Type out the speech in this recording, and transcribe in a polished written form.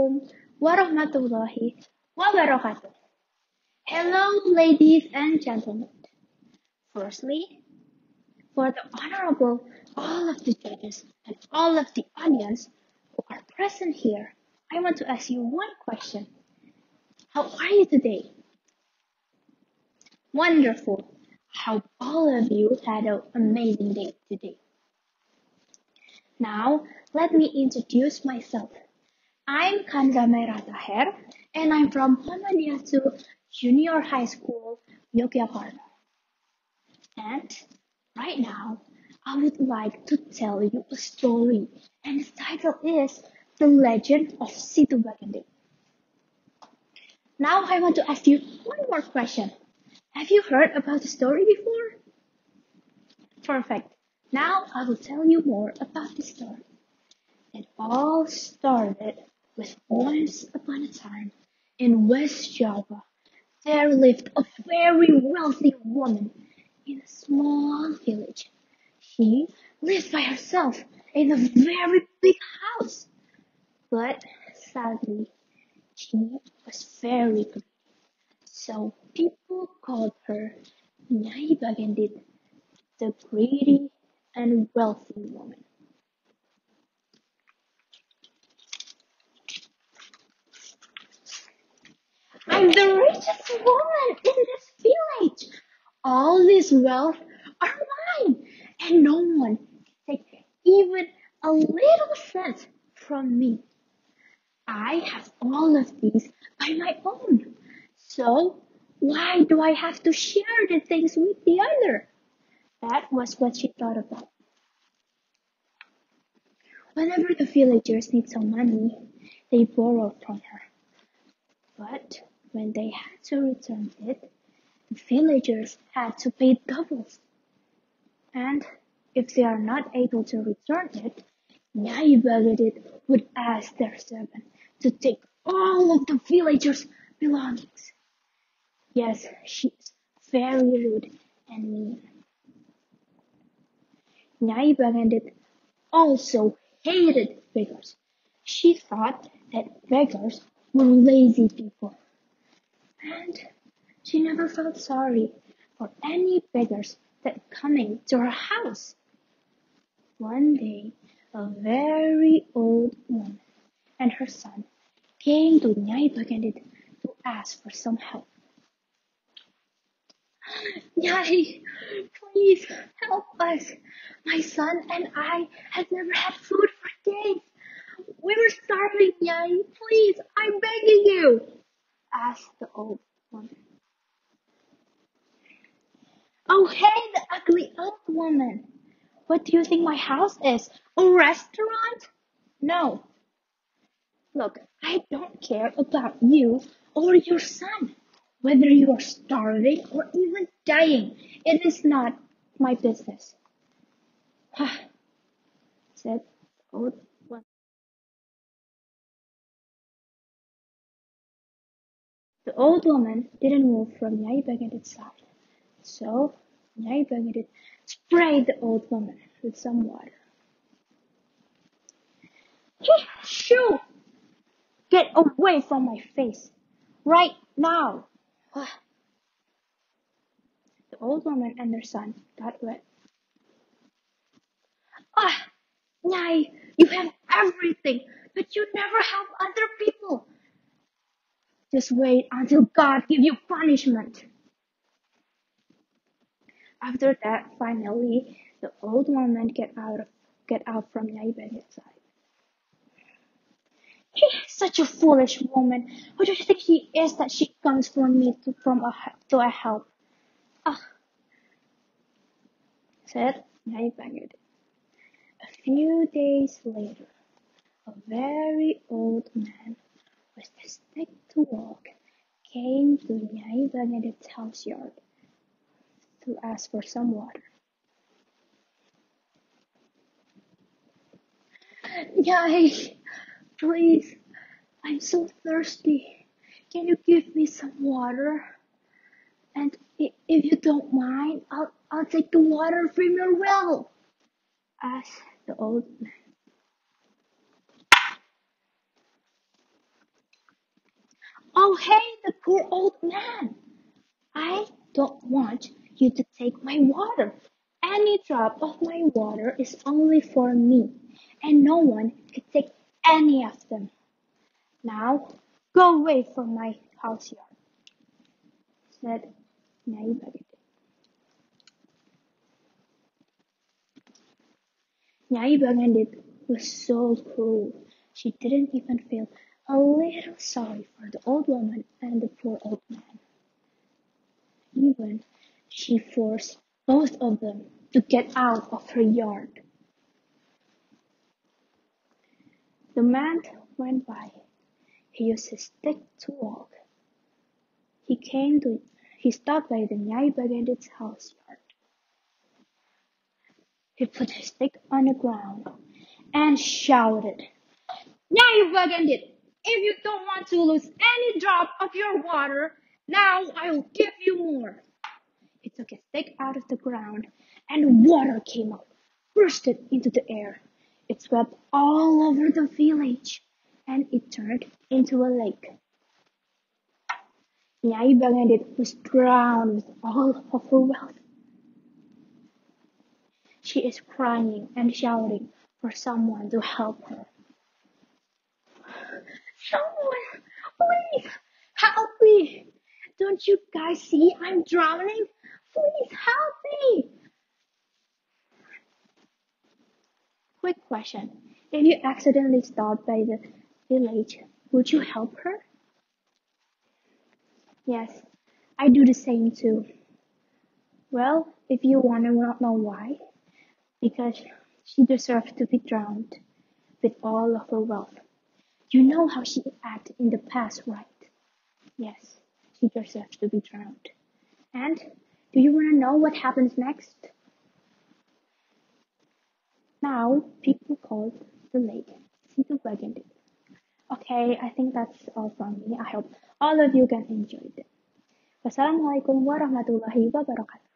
Assalamualaikum warahmatullahi wabarakatuh. Hello, ladies and gentlemen. Firstly, for the honorable, all of the judges and all of the audience who are present here, I want to ask you one question. How are you today? Wonderful. Hope all of you had an amazing day today. Now, let me introduce myself. I'm Khanza Maira Taher, and I'm from Situ Junior High School, Yogyakarta. And right now, I would like to tell you a story, and the title is The Legend of Situ Bagendit. Now I want to ask you one more question. Have you heard about the story before? Perfect. Now I will tell you more about the story. It all started with once upon a time in West Java. There lived a very wealthy woman in a small village. She lived by herself in a very big house. But sadly, she was very greedy. So people called her Nyai Bagendit, the greedy and wealthy woman. I'm the richest woman in this village. All this wealth are mine, and no one can take even a little cent from me. I have all of these by my own. So why do I have to share the things with the other? That was what she thought about. Whenever the villagers need some money, they borrow from her. But when they had to return it, the villagers had to pay doubles. And if they are not able to return it, Nyai Bagendit would ask their servant to take all of the villagers' belongings. Yes, she is very rude and mean. Nyai Bagendit also hated beggars. She thought that beggars were lazy people. And she never felt sorry for any beggars that coming to her house. One day, a very old woman and her son came to Nyai Bagendit to ask for some help. Nyai, please help us. My son and I have never had food for days. We were starving, Nyai. Please, I'm begging you, asked the old woman. Oh, hey, the ugly old woman. What do you think my house is? A restaurant? No. Look, I don't care about you or your son. Whether you are starving or even dying, it is not my business. said the old woman. The old woman didn't move from Nyai Bagendit's side. So Nyai Bagendit sprayed the old woman with some water. Shoo! Get away from my face! Right now! The old woman and her son got wet. Ah! Nyai, you have everything, but you never help other people. Just wait until God gives you punishment. After that, finally, the old woman get out from Nyai Bagendit's side. She is such a foolish woman. Who do you think she is that she comes from me to a help? Ah, said Nyai Bagendit. A few days later, a very old man with a stick to walk came to Nyai Bagendit's house yard to ask for some water. Nyai, please, I'm so thirsty. Can you give me some water? And if you don't mind, I'll take the water from your well, asked the old man. Oh, hey, the poor old man! I don't want you to take my water. Any drop of my water is only for me, and no one could take any of them. Now, go away from my house yard, said Nyai Bagendit. Nyai Bagendit was so cruel. She didn't even feel a little sorry for the old woman and the poor old man. Even she forced both of them to get out of her yard. The man went by. He used his stick to walk. He came to he stopped by the Nyai Bagendit's house yard. He put his stick on the ground and shouted, Nyai Bagendit, if you don't want to lose any drop of your water, now I will give you more. He took his stick out of the ground and water came up, bursted into the air. It swept all over the village and it turned into a lake. Nyai Bagendit was drowned with all of her wealth. She is crying and shouting for someone to help her. Someone, please help me! Don't you guys see I'm drowning? Please help me! Quick question. If you accidentally stopped by the village, would you help her? Yes, I do the same too. Well, if you want to know why, because she deserves to be drowned with all of her wealth. You know how she acted in the past, right? Yes, she deserves to be drowned. And do you want to know what happens next? Now, people call the lake Situ. Okay, I think that's all from me. I hope all of you can enjoy it. Wassalamualaikum warahmatullahi wabarakatuh.